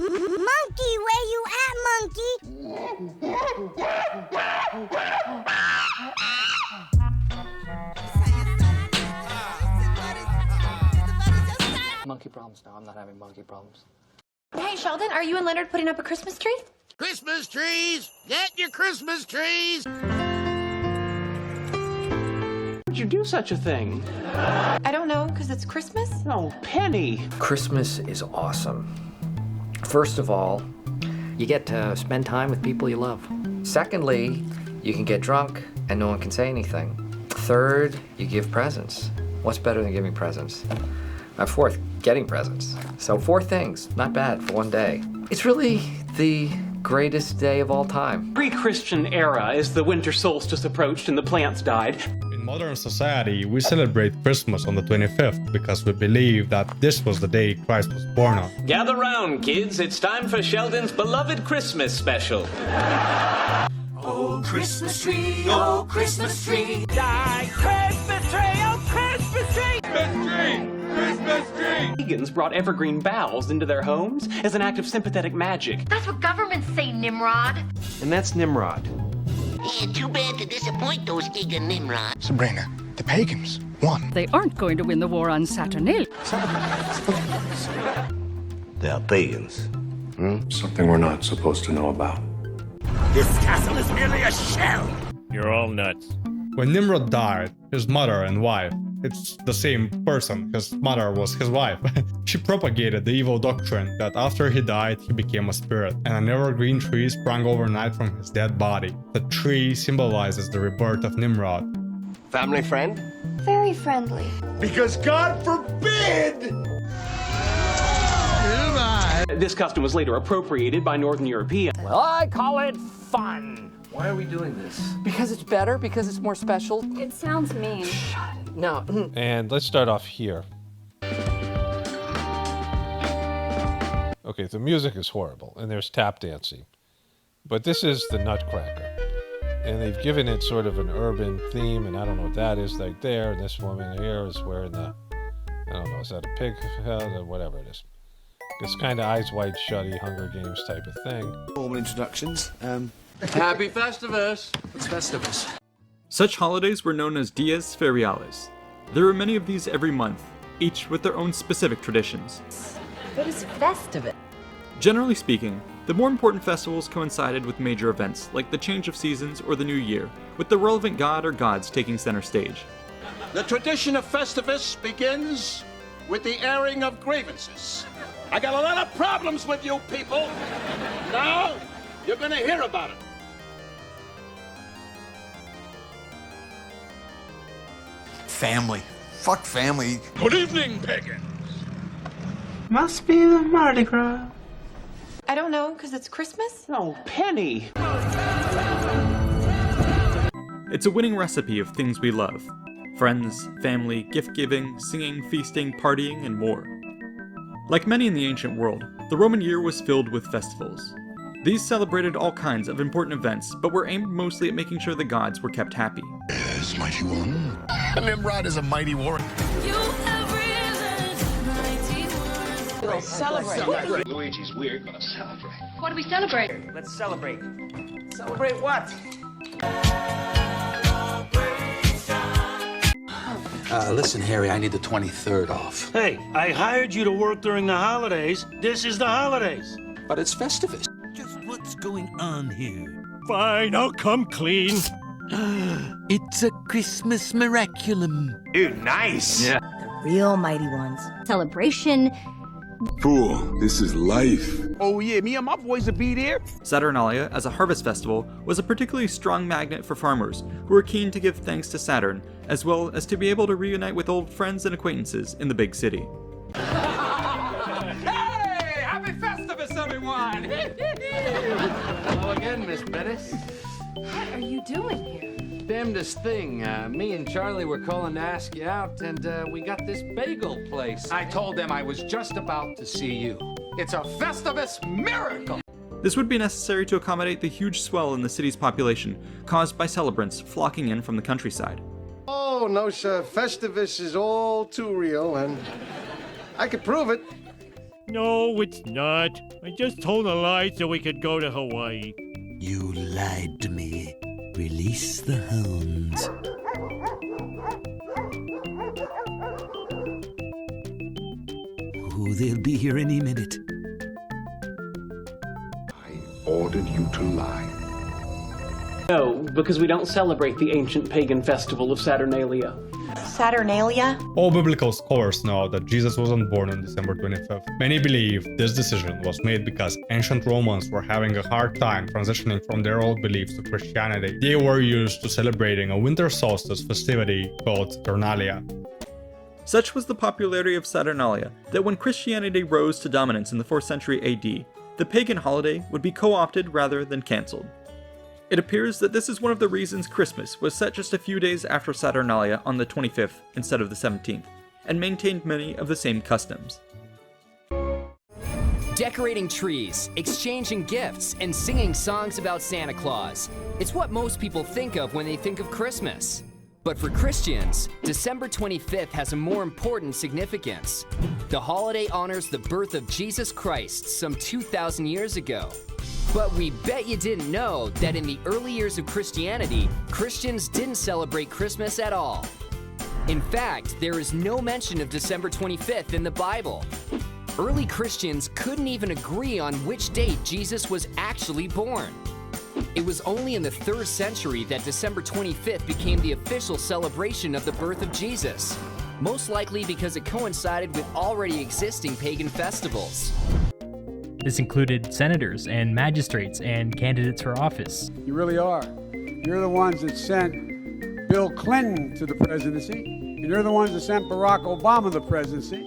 Monkey, where you at, monkey? Monkey problems? No, I'm not having monkey problems. Hey, Sheldon, are you and Leonard putting up a Christmas tree? Christmas trees! Get your Christmas trees! Would you do such a thing? I don't know, because it's Christmas? No, Penny. Christmas is awesome. First of all, you get to spend time with people you love. Secondly, you can get drunk and no one can say anything. Third, you give presents. What's better than giving presents? Fourth, getting presents. So 4 things, not bad for one day. It's really the greatest day of all time. Pre-Christian era, as the winter solstice approached and the plants died. In modern society, we celebrate Christmas on the 25th because we believe that this was the day Christ was born on. Gather round, kids. It's time for Sheldon's beloved Christmas special. Oh, Christmas tree, oh, Christmas tree. Die, Christmas tree, oh, Christmas tree! Christmas tree! Christmas tree! Pagans brought evergreen boughs into their homes as an act of sympathetic magic. That's what governments say, Nimrod. And that's Nimrod. Yeah, too bad to disappoint those eager Nimrods. Sabrina, the Pagans won. They aren't going to win the war on Saturnalia. They are pagans. Something we're not supposed to know about. This castle is merely a shell! You're all nuts. When Nimrod died, his mother and wife, it's the same person, his mother was his wife. She propagated the evil doctrine that after he died, he became a spirit, and an evergreen tree sprang overnight from his dead body. The tree symbolizes the rebirth of Nimrod. Family friend? Very friendly. Because God forbid! This custom was later appropriated by Northern Europeans. Well, I call it fun. Why are we doing this? Because it's better? Because it's more special? It sounds mean. No. And let's start off here. Okay, the music is horrible, and there's tap dancing. But this is the Nutcracker. And they've given it sort of an urban theme, and I don't know what that is right there. And this woman here is wearing the, I don't know, is that a pig head or whatever it is. It's kind of Eyes Wide Shutty, Hunger Games type of thing. Normal introductions. Happy Festivus. It's Festivus. Such holidays were known as Dias Feriales. There are many of these every month, each with their own specific traditions. What is Festivus? Generally speaking, the more important festivals coincided with major events like the change of seasons or the new year, with the relevant god or gods taking center stage. The tradition of Festivus begins with the airing of grievances. I got a lot of problems with you people. Now, you're gonna hear about it. Family. Fuck family. Good evening, pagans. Must be the Mardi Gras. I don't know, because it's Christmas? No, Penny. It's a winning recipe of things we love. Friends, family, gift-giving, singing, feasting, partying, and more. Like many in the ancient world, the Roman year was filled with festivals. These celebrated all kinds of important events, but were aimed mostly at making sure the gods were kept happy. Yes, mighty one. Nimrod is a mighty warrior. Celebrate. Luigi's weird, but I'll celebrate. What do we celebrate? Let's celebrate. Celebrate what? Listen, Harry, I need the 23rd off. Hey, I hired you to work during the holidays. This is the holidays. But it's Festivus. Just what's going on here? Fine, I'll come clean. It's a Christmas miraculum. Dude, nice. Yeah. Real mighty ones. Celebration. Fool, this is life. Oh yeah, me and my boys will be there. Saturnalia, as a harvest festival, was a particularly strong magnet for farmers who were keen to give thanks to Saturn, as well as to be able to reunite with old friends and acquaintances in the big city. Hey! Happy Festivus, everyone! Hello again, Miss Bettis. What are you doing here? Damnedest thing. Me and Charlie were calling to ask you out, and we got this bagel place. I told them I was just about to see you. It's a Festivus miracle! This would be necessary to accommodate the huge swell in the city's population, caused by celebrants flocking in from the countryside. Oh, no, sir. Festivus is all too real, and I could prove it. No, it's not. I just told a lie so we could go to Hawaii. You lied to me. Release the hounds. Oh, they'll be here any minute. I ordered you to lie. No, because we don't celebrate the ancient pagan festival of Saturnalia. Saturnalia? All biblical scholars know that Jesus wasn't born on December 25th. Many believe this decision was made because ancient Romans were having a hard time transitioning from their old beliefs to Christianity. They were used to celebrating a winter solstice festivity called Saturnalia. Such was the popularity of Saturnalia that when Christianity rose to dominance in the 4th century AD, the pagan holiday would be co-opted rather than cancelled. It appears that this is one of the reasons Christmas was set just a few days after Saturnalia on the 25th instead of the 17th, and maintained many of the same customs. Decorating trees, exchanging gifts, and singing songs about Santa Claus. It's what most people think of when they think of Christmas. But for Christians, December 25th has a more important significance. The holiday honors the birth of Jesus Christ some 2,000 years ago. But we bet you didn't know that in the early years of Christianity, Christians didn't celebrate Christmas at all. In fact, there is no mention of December 25th in the Bible. Early Christians couldn't even agree on which date Jesus was actually born. It was only in the 3rd century that December 25th became the official celebration of the birth of Jesus, most likely because it coincided with already existing pagan festivals. This included senators and magistrates and candidates for office. You really are. You're the ones that sent Bill Clinton to the presidency, and you're the ones that sent Barack Obama to the presidency.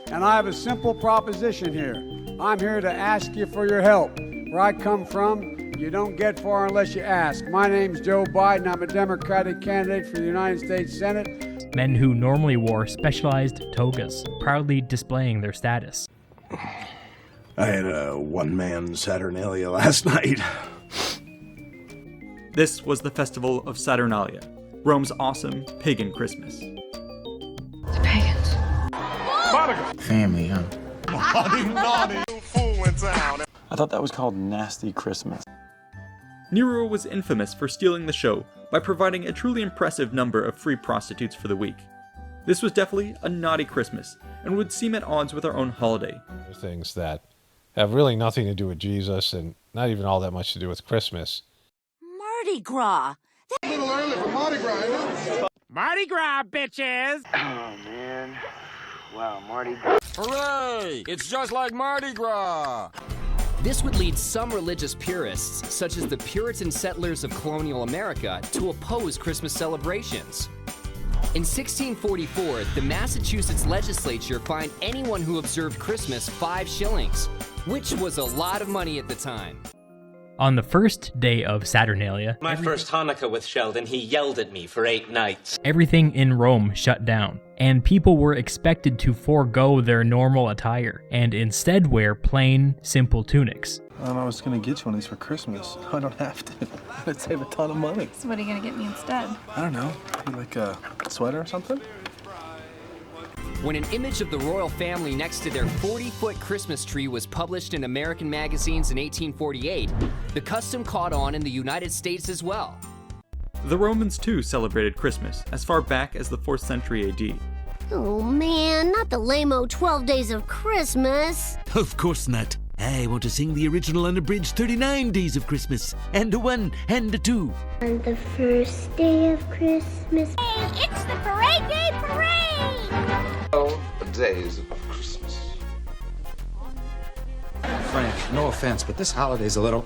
And I have a simple proposition here. I'm here to ask you for your help. Where I come from, you don't get far unless you ask. My name's Joe Biden. I'm a Democratic candidate for the United States Senate. Men who normally wore specialized togas, proudly displaying their status. I had a one-man Saturnalia last night. This was the festival of Saturnalia, Rome's awesome pagan Christmas. The pagans. Family, huh? Naughty, fool in town. I thought that was called Nasty Christmas. Nero was infamous for stealing the show by providing a truly impressive number of free prostitutes for the week. This was definitely a naughty Christmas, and would seem at odds with our own holiday. Things that have really nothing to do with Jesus and not even all that much to do with Christmas. Mardi Gras. A little early for Mardi Gras, isn't it? Mardi Gras, bitches! Oh, man. Wow, Mardi Gras. Hooray! It's just like Mardi Gras! This would lead some religious purists, such as the Puritan settlers of colonial America, to oppose Christmas celebrations. In 1644, the Massachusetts legislature fined anyone who observed Christmas 5 shillings, which was a lot of money at the time. On the first day of Saturnalia, My first Hanukkah with Sheldon, he yelled at me for 8 nights. everything in Rome shut down, and people were expected to forego their normal attire and instead wear plain, simple tunics. I was gonna get you one of these for Christmas. I don't have to. I'd save a ton of money. So what are you gonna get me instead? I don't know. Maybe like a sweater or something? When an image of the royal family next to their 40-foot Christmas tree was published in American magazines in 1848, the custom caught on in the United States as well. The Romans too celebrated Christmas as far back as the 4th century AD. Oh man, not the lame-o 12 days of Christmas. Of course not. I want to sing the original unabridged 39 Days of Christmas, and a 1 and a 2. On the first day of Christmas. Hey, it's the Parade Day Parade! Oh, the days of Christmas. Frank, no offense, but this holiday's a little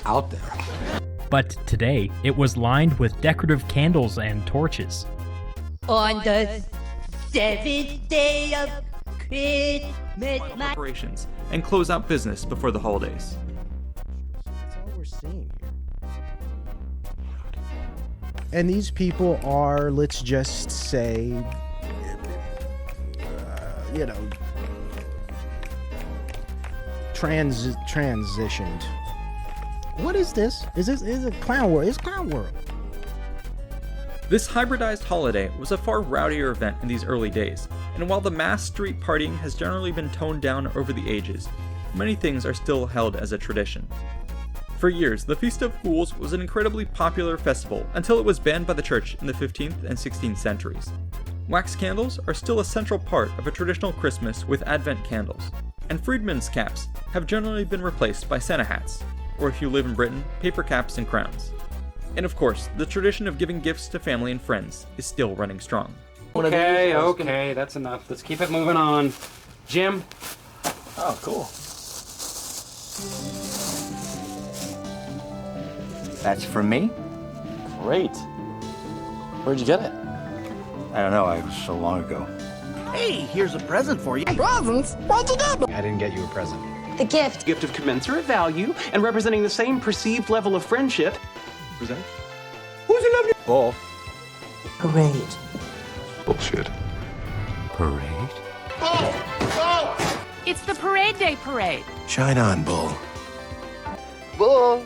out there. But today, it was lined with decorative candles and torches. On the 7th day of Christmas, Preparations and close out business before the holidays. That's all we're seeing here. And these people are, let's just say, transitioned. What is this? Is it Clown World? It's Clown World. This hybridized holiday was a far rowdier event in these early days, and while the mass street partying has generally been toned down over the ages, many things are still held as a tradition. For years, the Feast of Fools was an incredibly popular festival until it was banned by the church in the 15th and 16th centuries. Wax candles are still a central part of a traditional Christmas with Advent candles, and freedmen's caps have generally been replaced by Santa hats, or if you live in Britain, paper caps and crowns. And of course, the tradition of giving gifts to family and friends is still running strong. Okay, that's enough. Let's keep it moving on. Jim? Oh, cool. That's for me? Great. Where'd you get it? I don't know, it was so long ago. Hey, here's a present for you. Presents? What'd you get? I didn't get you a present. The gift. Gift of commensurate value and representing the same perceived level of friendship. Who's that? Who's a lovely Bull? Parade. Bullshit. Parade? It's the Parade Day Parade. Shine on, Bull. Bull.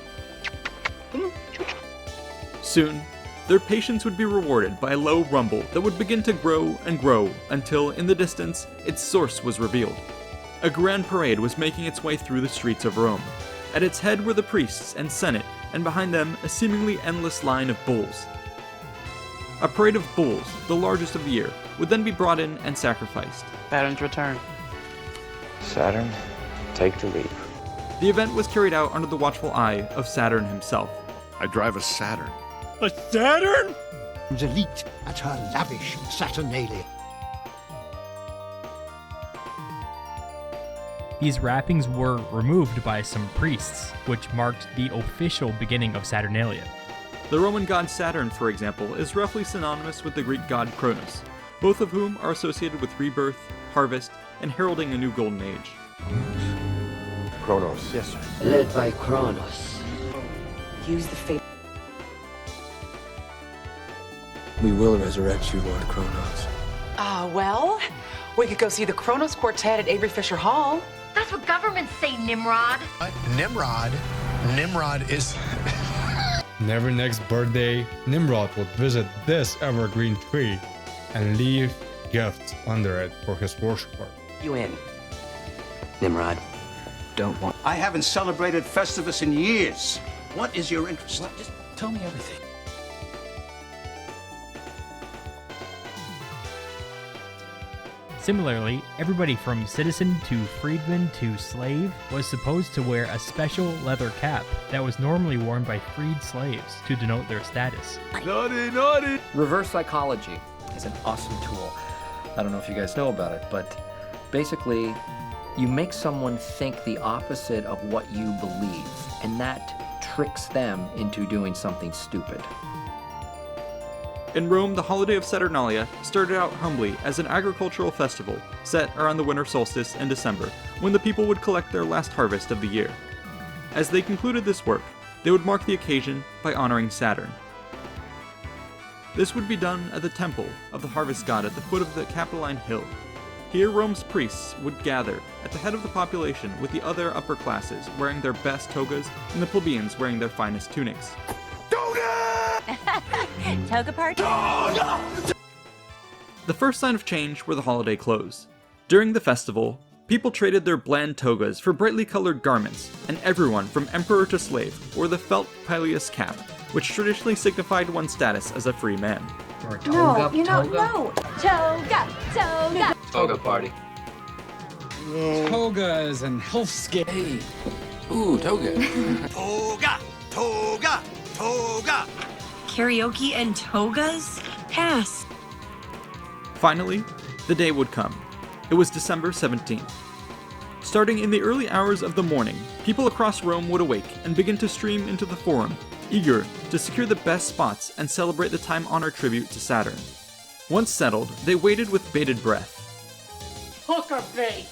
Soon, their patience would be rewarded by a low rumble that would begin to grow and grow until, in the distance, its source was revealed. A grand parade was making its way through the streets of Rome. At its head were the priests and senate, and behind them a seemingly endless line of bulls. A parade of bulls, the largest of the year, would then be brought in and sacrificed. Saturn's return. Saturn, take the lead. The event was carried out under the watchful eye of Saturn himself. I drive a Saturn. A Saturn? Elite at her lavish Saturnalia. These wrappings were removed by some priests, which marked the official beginning of Saturnalia. The Roman god Saturn, for example, is roughly synonymous with the Greek god Kronos, both of whom are associated with rebirth, harvest, and heralding a new golden age. Kronos. Yes, sir. Led by Kronos. Use the fate. We will resurrect you, Lord Kronos. Well, we could go see the Kronos Quartet at Avery Fisher Hall. That's what governments say, Nimrod. Nimrod is... And every next birthday, Nimrod would visit this evergreen tree and leave gifts under it for his worshipper. You in? Nimrod. Don't want... I haven't celebrated Festivus in years. What is your interest? Just tell me everything. Similarly, everybody from citizen to freedman to slave was supposed to wear a special leather cap that was normally worn by freed slaves to denote their status. Naughty! Reverse psychology is an awesome tool. I don't know if you guys know about it, but basically, you make someone think the opposite of what you believe, and that tricks them into doing something stupid. In Rome, the holiday of Saturnalia started out humbly as an agricultural festival set around the winter solstice in December, when the people would collect their last harvest of the year. As they concluded this work, they would mark the occasion by honoring Saturn. This would be done at the temple of the harvest god at the foot of the Capitoline Hill. Here, Rome's priests would gather at the head of the population with the other upper classes wearing their best togas and the plebeians wearing their finest tunics. Toga party. The first sign of change were the holiday clothes. During the festival, people traded their bland togas for brightly colored garments, and everyone from emperor to slave wore the felt pileus cap, which traditionally signified one's status as a free man. Or a toga, No. Toga. Toga party. Togas and hellscape. Hey. Ooh, toga. Toga. Karaoke and togas? Pass. Finally, the day would come. It was December 17th. Starting in the early hours of the morning, people across Rome would awake and begin to stream into the Forum, eager to secure the best spots and celebrate the time-honored tribute to Saturn. Once settled, they waited with bated breath. Hooker bait.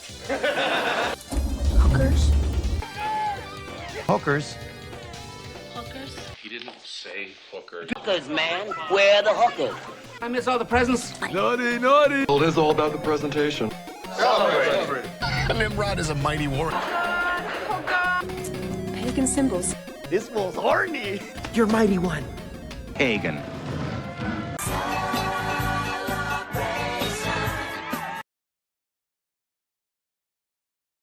Hookers? Hookers. He didn't say hooker. Hookers, man. Where are the hookers? I miss all the presents. Naughty! It is all about the presentation. Celebrate! Nimrod is a mighty warrior. Pagan symbols. This fool's horny. You're mighty one. Pagan.